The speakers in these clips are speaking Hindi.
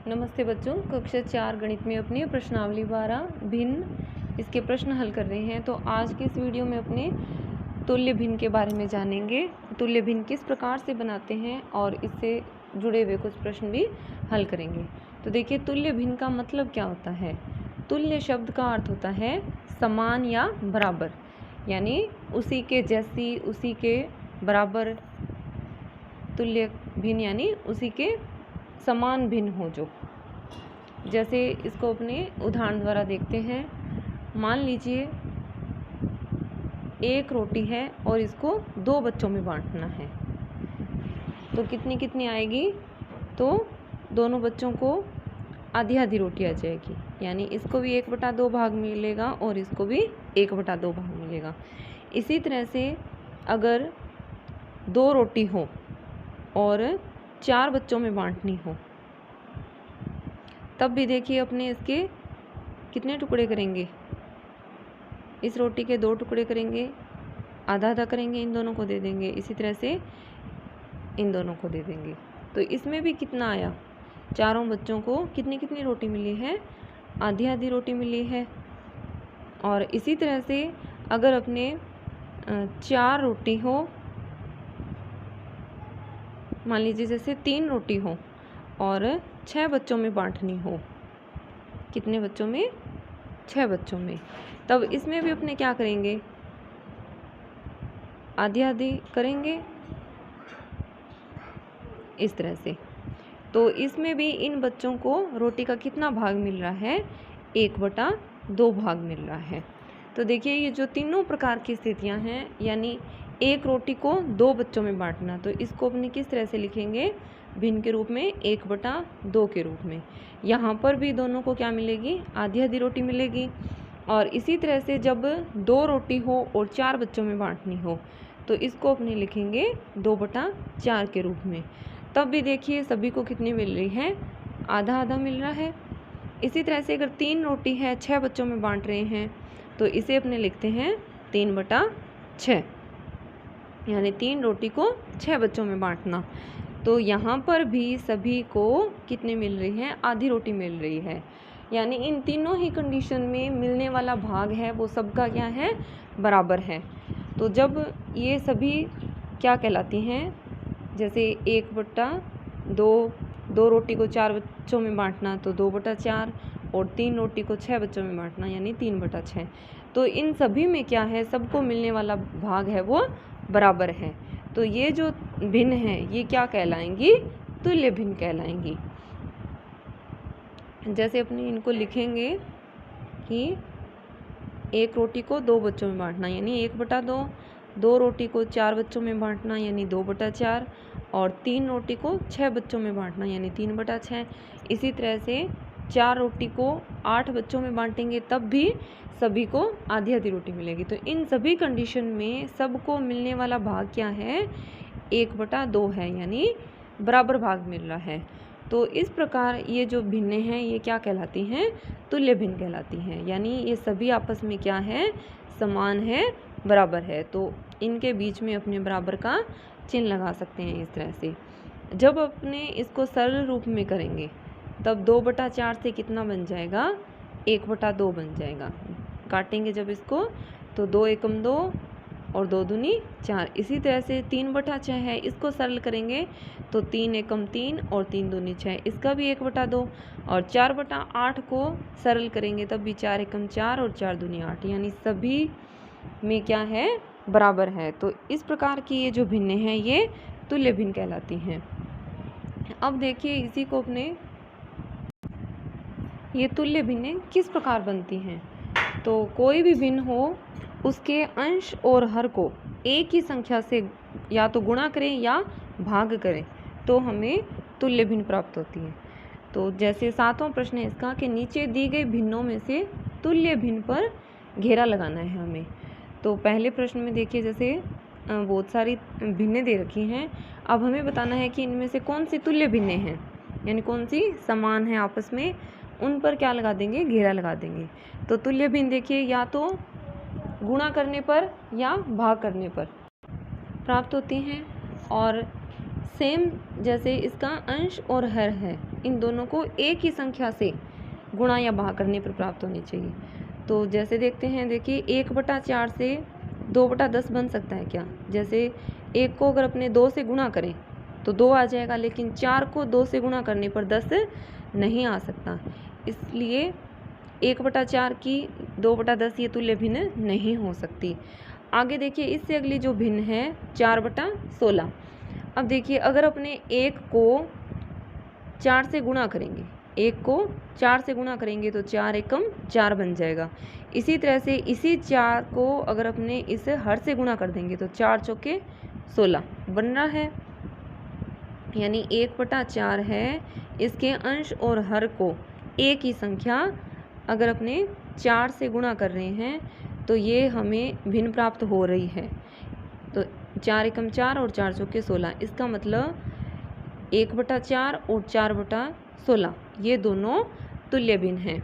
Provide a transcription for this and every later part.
नमस्ते बच्चों, कक्षा 4 गणित में अपनी प्रश्नावली 12 भिन्न इसके प्रश्न हल कर रहे हैं। तो आज के इस वीडियो में अपने तुल्य भिन्न के बारे में जानेंगे। तुल्य भिन्न किस प्रकार से बनाते हैं और इससे जुड़े हुए कुछ प्रश्न भी हल करेंगे। तो देखिए, तुल्य भिन्न का मतलब क्या होता है। तुल्य शब्द का अर्थ होता है समान या बराबर, यानी उसी के जैसी, उसी के बराबर। तुल्य भिन्न यानी उसी के समान भिन्न हो जो। जैसे इसको अपने उदाहरण द्वारा देखते हैं। मान लीजिए एक रोटी है और इसको 2 बच्चों में बांटना है, तो कितनी कितनी आएगी। तो दोनों बच्चों को आधी आधी रोटी आ जाएगी, यानी इसको भी 1/2 भाग मिलेगा और इसको भी 1/2 भाग मिलेगा। इसी तरह से अगर 2 रोटी हो और 4 बच्चों में बांटनी हो, तब भी देखिए अपने इसके कितने टुकड़े करेंगे। इस रोटी के 2 टुकड़े करेंगे, आधा आधा करेंगे, इन दोनों को दे देंगे। इसी तरह से इन दोनों को दे देंगे। तो इसमें भी कितना आया, चारों बच्चों को कितनी कितनी रोटी मिली है, आधी आधी रोटी मिली है। और इसी तरह से अगर अपने 4 रोटी हो, मान लीजिए जैसे 3 रोटी हो और 6 बच्चों में बांटनी हो, कितने बच्चों में, 6 बच्चों में, तब इसमें भी अपने क्या करेंगे, आधी आधी करेंगे इस तरह से। तो इसमें भी इन बच्चों को रोटी का कितना भाग मिल रहा है, 1/2 भाग मिल रहा है। तो देखिए, ये जो तीनों प्रकार की स्थितियां हैं, यानी एक रोटी को 2 बच्चों में बांटना, तो इसको अपने किस तरह से लिखेंगे, भिन्न के रूप में 1/2 के रूप में। यहाँ पर भी दोनों को क्या मिलेगी, आधी आधी रोटी मिलेगी। और इसी तरह से जब 2 रोटी हो और 4 बच्चों में बांटनी हो, तो इसको अपने लिखेंगे 2/4 के रूप में। तब भी देखिए सभी को कितनी मिल रही है, आधा आधा मिल रहा है। इसी तरह से अगर 3 रोटी है, 6 बच्चों में बांट रहे हैं, तो इसे अपने लिखते हैं 3/6, यानी 3 रोटी को 6 बच्चों में बांटना। तो यहाँ पर भी सभी को कितने मिल रही है, आधी रोटी मिल रही है। यानी इन तीनों ही कंडीशन में मिलने वाला भाग है वो सबका क्या है, बराबर है। तो जब ये सभी क्या कहलाती हैं, जैसे 1/2, 2 रोटी को 4 बच्चों में बांटना तो 2/4, और 3 रोटी को 6 बच्चों में बांटना यानी 3/6। तो इन सभी में क्या है, सबको मिलने वाला भाग है वो बराबर है। तो ये जो भिन्न है ये क्या कहलाएंगी, तुल्य भिन्न कहलाएंगी। जैसे अपने इनको लिखेंगे कि एक रोटी को 2 बच्चों में बांटना यानी 1/2, 2 रोटी को 4 बच्चों में बांटना यानी 2/4, और 3 रोटी को 6 बच्चों में बांटना यानी 3/6। इसी तरह से 4 रोटी को 8 बच्चों में बांटेंगे, तब भी सभी को आधी आधी रोटी मिलेगी। तो इन सभी कंडीशन में सबको मिलने वाला भाग क्या है, 1/2 है, यानी बराबर भाग मिल रहा है। तो इस प्रकार ये जो भिन्न हैं ये क्या कहलाती हैं, तुल्य भिन्न कहलाती हैं। यानी ये सभी आपस में क्या है, समान है, बराबर है। तो इनके बीच में अपने बराबर का चिन्ह लगा सकते हैं इस तरह से। जब अपने इसको सरल रूप में करेंगे तब 2/4 से कितना बन जाएगा, 1/2 बन जाएगा। काटेंगे जब इसको तो 2 एकम 2 और 2 दूनी 4। इसी तरह से 3/6 है, इसको सरल करेंगे तो 3 एकम 3 और 3 दूनी 6, इसका भी 1/2। और 4/8 को सरल करेंगे तब भी 4 एकम 4 और 4 दूनी 8, यानी सभी में क्या है, बराबर है। तो इस प्रकार की ये जो भिन्न हैं ये तुल्य भिन्न कहलाती हैं। अब देखिए इसी को अपने ये तुल्य भिन्न किस प्रकार बनती हैं। तो कोई भी भिन्न हो उसके अंश और हर को एक ही संख्या से या तो गुणा करें या भाग करें तो हमें तुल्य भिन्न प्राप्त होती है। तो जैसे 7वां प्रश्न है इसका कि नीचे दी गई भिन्नों में से तुल्य भिन्न पर घेरा लगाना है हमें। तो पहले प्रश्न में देखिए जैसे बहुत सारी भिन्नें दे रखी हैं। अब हमें बताना है कि इनमें से कौन सी तुल्य भिन्नें हैं, यानी कौन सी समान है आपस में, उन पर क्या लगा देंगे, घेरा लगा देंगे। तो तुल्य भिन्न देखिए या तो गुणा करने पर या भाग करने पर प्राप्त होती हैं, और सेम जैसे इसका अंश और हर है, इन दोनों को एक ही संख्या से गुणा या भाग करने पर प्राप्त होनी चाहिए। तो जैसे देखते हैं, देखिए 1/4 से 2/10 बन सकता है क्या? जैसे 1 को अगर अपने 2 से गुणा करें तो 2 आ जाएगा, लेकिन 4 को 2 से गुणा करने पर 10 नहीं आ सकता, इसलिए 1/4 की 2/10 ये तुल्य भिन्न नहीं हो सकती। आगे देखिए, इससे अगली जो भिन्न है 4/16। अब देखिए, अगर अपने 1 को 4 से गुणा करेंगे, 1 को 4 से गुणा करेंगे तो 4 एकम 4 बन जाएगा। इसी तरह से इसी 4 को अगर अपने इस हर से गुणा कर देंगे तो 4 चौके 16 बन रहा है, यानी 1/4 है। इसके अंश और हर को एक ही संख्या अगर अपने 4 से गुणा कर रहे हैं तो ये हमें भिन्न प्राप्त हो रही है। तो 4 एकम 4 और 4 चौके 16, इसका मतलब 1/4 और 4/16 ये दोनों तुल्य भिन्न हैं।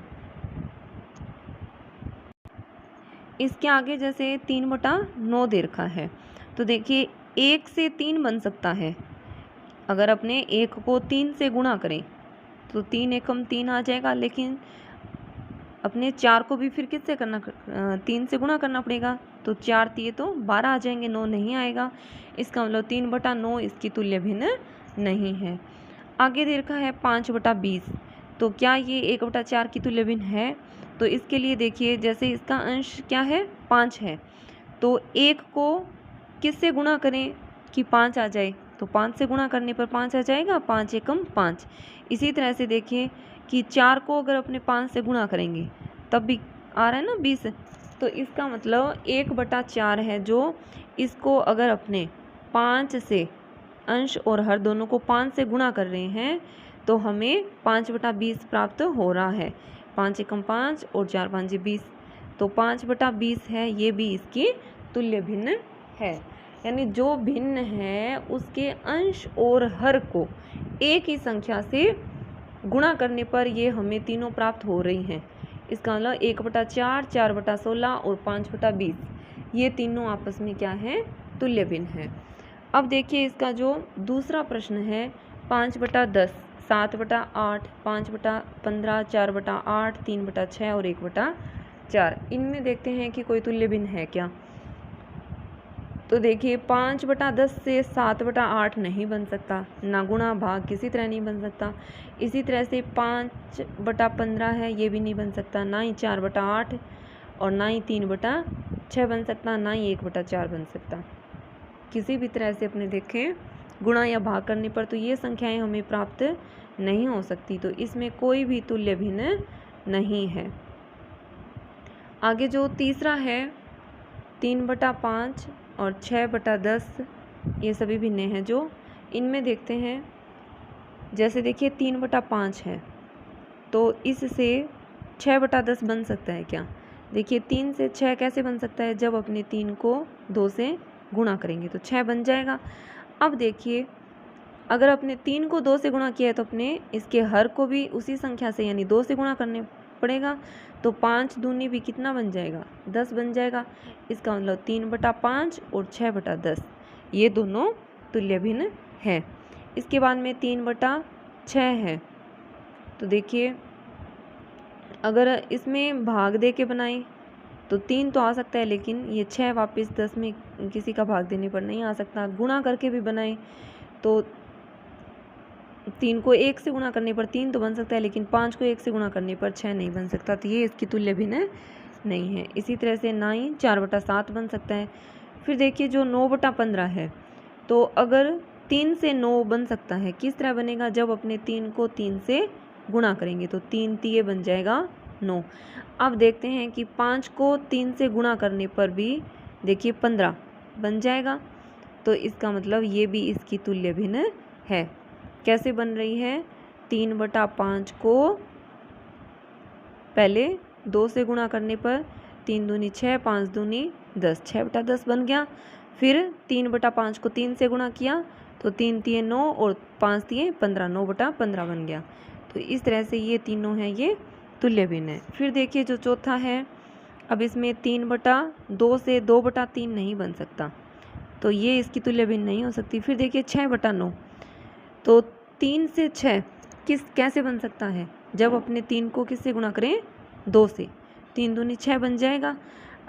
इसके आगे जैसे 3/9 दे रखा है, तो देखिए 1 से 3 बन सकता है। अगर अपने 1 को 3 से गुणा करें तो 3 एकम 3 आ जाएगा, लेकिन अपने 4 को भी फिर किससे करना, 3 से गुणा करना पड़ेगा, तो 4 तिये तो 12 आ जाएंगे, 9 नहीं आएगा। इसका मतलब 3/9 इसकी तुल्य भिन्न नहीं है। आगे दे रखा है 5/20, तो क्या ये 1/4 की तुल्य भिन्न है? तो इसके लिए देखिए, जैसे इसका अंश क्या है 5 है, तो 1 को किससे गुणा करें कि 5 आ जाए, तो 5 से गुणा करने पर 5 आ जाएगा, 5 एकम 5। इसी तरह से देखिए कि 4 को अगर अपने 5 से गुणा करेंगे तब भी आ रहा है ना 20, तो इसका मतलब 1/4 है जो इसको अगर अपने 5 से अंश और हर दोनों को 5 से गुणा कर रहे हैं तो हमें 5/20 प्राप्त हो रहा है। 5 एकम 5 और 4 5 20, तो 5/20 है, ये भी इसकी तुल्य भिन्न है। यानी जो भिन्न है उसके अंश और हर को एक ही संख्या से गुणा करने पर ये हमें तीनों प्राप्त हो रही हैं। इसका मतलब 1/4, 4/16 और 5/20 ये तीनों आपस में क्या है, तुल्य भिन्न है। अब देखिए इसका जो दूसरा प्रश्न है 5/10, 7/8, 5/15, 4/8, 3/6 और 1/4, इनमें देखते हैं कि कोई तुल्य भिन्न है क्या। तो देखिए 5/10 से 7/8 नहीं बन सकता, ना गुणा भाग किसी तरह नहीं बन सकता। इसी तरह से 5/15 है, ये भी नहीं बन सकता, ना ही 4/8 और ना ही 3/6 बन सकता, ना ही 1/4 बन सकता। किसी भी तरह से अपने देखें गुणा या भाग करने पर तो ये संख्याएं हमें प्राप्त नहीं हो सकती, तो इसमें कोई भी तुल्य भिन्न नहीं है। आगे जो तीसरा है 3/5 और 6/10, ये सभी भिन्न हैं। जो इनमें देखते हैं, जैसे देखिए 3/5 है, तो इससे 6/10 बन सकता है क्या? देखिए 3 से 6 कैसे बन सकता है, जब अपने 3 को 2 से गुणा करेंगे तो 6 बन जाएगा। अब देखिए अगर अपने 3 को 2 से गुणा किया है तो अपने इसके हर को भी उसी संख्या से यानी 2 से गुणा करने पड़ेगा, तो 5 दूनी भी कितना बन जाएगा, 10 बन जाएगा। इसका मतलब 3/5 और 6/10 ये दोनों तुल्य भिन्न है। इसके बाद में 3/6 है, तो देखिए अगर इसमें भाग दे के बनाएं तो 3 तो आ सकता है, लेकिन ये 6 वापस 10 में किसी का भाग देने पर नहीं आ सकता। गुणा करके भी बनाएं तो 3 को 1 से गुणा करने पर 3 तो बन सकता है, लेकिन 5 को 1 से गुणा करने पर 6 नहीं बन सकता, तो ये इसकी तुल्य भिन्न नहीं है। इसी तरह से 9 4/7 बन सकता है। फिर देखिए जो 9/15 है, तो अगर 3 से 9 बन सकता है, किस तरह बनेगा, जब अपने 3 को 3 से गुणा करेंगे तो 3 तिये बन जाएगा 9। अब देखते हैं कि 5 को 3 से गुणा करने पर भी देखिए 15 बन जाएगा, तो इसका मतलब ये भी इसकी तुल्य भिन्न है। कैसे बन रही है, 3/5 को पहले 2 से गुणा करने पर 3 दूनी 6, 5 दूनी 10, 6/10 बन गया। फिर 3/5 को 3 से गुणा किया तो 3 तिये 9 और 5 तिये 15, 9/15 बन गया। तो इस तरह से ये तीनों हैं, ये तुल्य भिन्न है। फिर देखिए जो चौथा है, अब इसमें 3/2 से 2/3 नहीं बन सकता, तो ये इसकी तुल्य भिन्न नहीं हो सकती। फिर देखिए 6/9, तो 3 से 6 कैसे बन सकता है? जब अपने 3 को किससे गुणा करें? 2 से। 3 दूनी 6 बन जाएगा।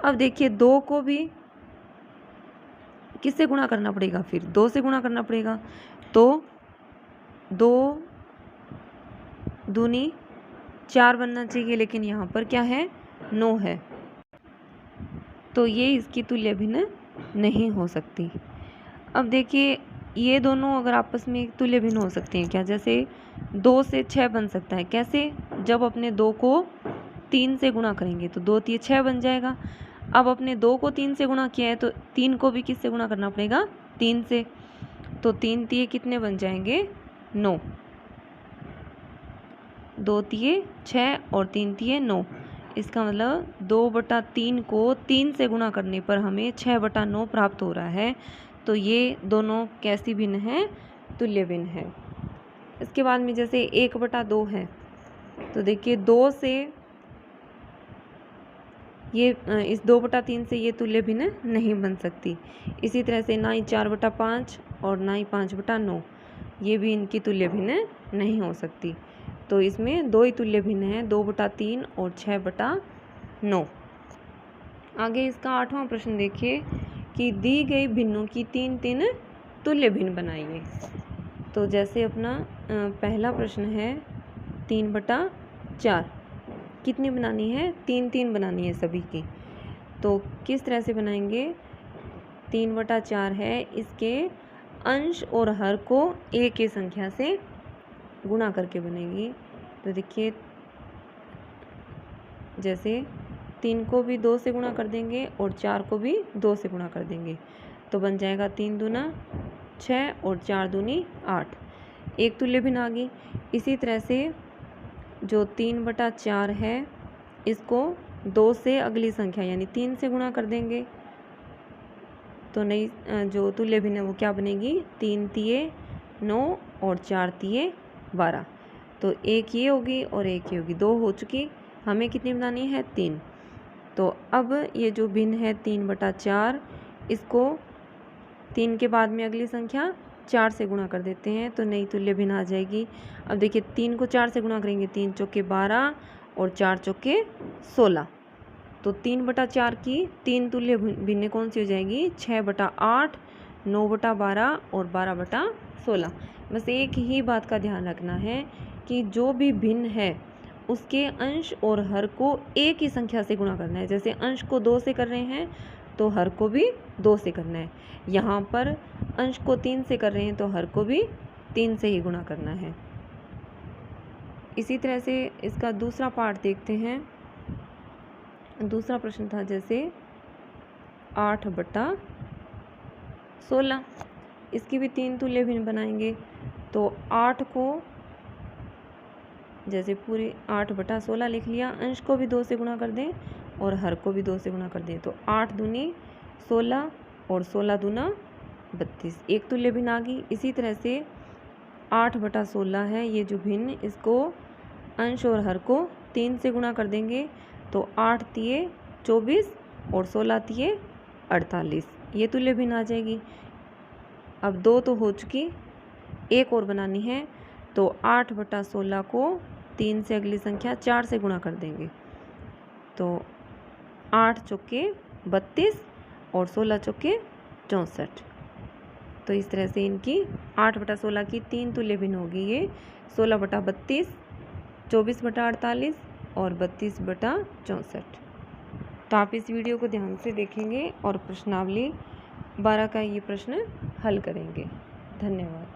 अब देखिए 2 को भी किससे गुणा करना पड़ेगा? फिर 2 से गुणा करना पड़ेगा। तो 2 दूनी 4 बनना चाहिए, लेकिन यहाँ पर क्या है? 9 है, तो ये इसकी तुल्य भिन्न नहीं हो सकती। अब देखिए ये दोनों अगर आपस में तुल्य भिन्न हो सकते हैं क्या? जैसे 2 से 6 बन सकता है। कैसे? जब अपने 2 को 3 से गुणा करेंगे तो 2 तिये 6 बन जाएगा। अब अपने 2 को 3 से गुणा किया है तो 3 को भी किससे गुणा करना पड़ेगा? 3 से। तो 3 तिये कितने बन जाएंगे? 9। 2 तिये 6 और 3 तिये 9। इसका मतलब 2/3 को 3 से गुणा करने पर हमें 6/9 प्राप्त हो रहा है। तो ये दोनों कैसी भिन्न है? तुल्य भिन्न है। इसके बाद में जैसे 1/2 है, तो देखिए 2 से ये इस 2/3 से ये तुल्य भिन्न नहीं बन सकती। इसी तरह से ना ही 4/5 और ना ही 5/9, ये भी इनकी तुल्य भिन्न नहीं हो सकती। तो इसमें 2 ही तुल्य भिन्न हैं, 2/3 और 6/9। आगे इसका 8वां प्रश्न देखिए कि दी गई भिन्नों की 3 तुल्य भिन्न बनाइए। तो जैसे अपना पहला प्रश्न है 3/4, कितनी बनानी है? 3 बनानी है सभी की। तो किस तरह से बनाएंगे? 3/4 है, इसके अंश और हर को एक की संख्या से गुणा करके बनेगी। तो देखिए जैसे 3 को भी 2 से गुणा कर देंगे और 4 को भी 2 से गुणा कर देंगे, तो बन जाएगा 3 दूना 6 और 4 दूनी 8। एक तुल्य भिन्न आ गई। इसी तरह से जो 3/4 है, इसको 2 से अगली संख्या यानी 3 से गुणा कर देंगे, तो नई जो तुल्य भिन्न है वो क्या बनेगी? 3 तिये 9 और 4 तिये 12। तो एक ये होगी और एक ये होगी, 2 हो चुकी। हमें कितनी बनानी है? 3। तो अब ये जो भिन्न है 3/4, इसको 3 के बाद में अगली संख्या 4 से गुणा कर देते हैं, तो नई तुल्य भिन्न आ जाएगी। अब देखिए 3 को 4 से गुणा करेंगे, 3 चौके 12 और 4 चौके 16। तो 3/4 की 3 तुल्य भिन्न कौन सी हो जाएगी? 6/8, 9/12 और 12/16। बस एक ही बात का ध्यान रखना है कि जो भी भिन्न है उसके अंश और हर को एक ही संख्या से गुणा करना है। जैसे अंश को 2 से कर रहे हैं तो हर को भी 2 से करना है। यहाँ पर अंश को 3 से कर रहे हैं तो हर को भी 3 से ही गुणा करना है। इसी तरह से इसका दूसरा पार्ट देखते हैं। दूसरा प्रश्न था जैसे 8/16, इसकी भी 3 तुल्य भिन्न बनाएंगे। तो 8 को जैसे पूरी 8/16 लिख लिया, अंश को भी 2 से गुणा कर दें और हर को भी 2 से गुणा कर दें, तो 8 दूनी 16 और 16 दूना 32, एक तुल्य भिन्न आ गई। इसी तरह से 8/16 है ये जो भिन्न, इसको अंश और हर को 3 से गुणा कर देंगे, तो 8 तिये 24 और 16 तिये 48, ये तुल्य भिन्न आ जाएगी। अब 2 तो हो चुकी, एक और बनानी है। तो 8/16 को 3 से अगली संख्या 4 से गुणा कर देंगे, तो 8 चौके 32 और 16 चौके 64। तो इस तरह से इनकी 8/16 की 3 तुल्य भिन्न होगी। ये 16/32, 24/48 और 32/64। तो आप इस वीडियो को ध्यान से देखेंगे और प्रश्नावली 12 का ये प्रश्न हल करेंगे। धन्यवाद।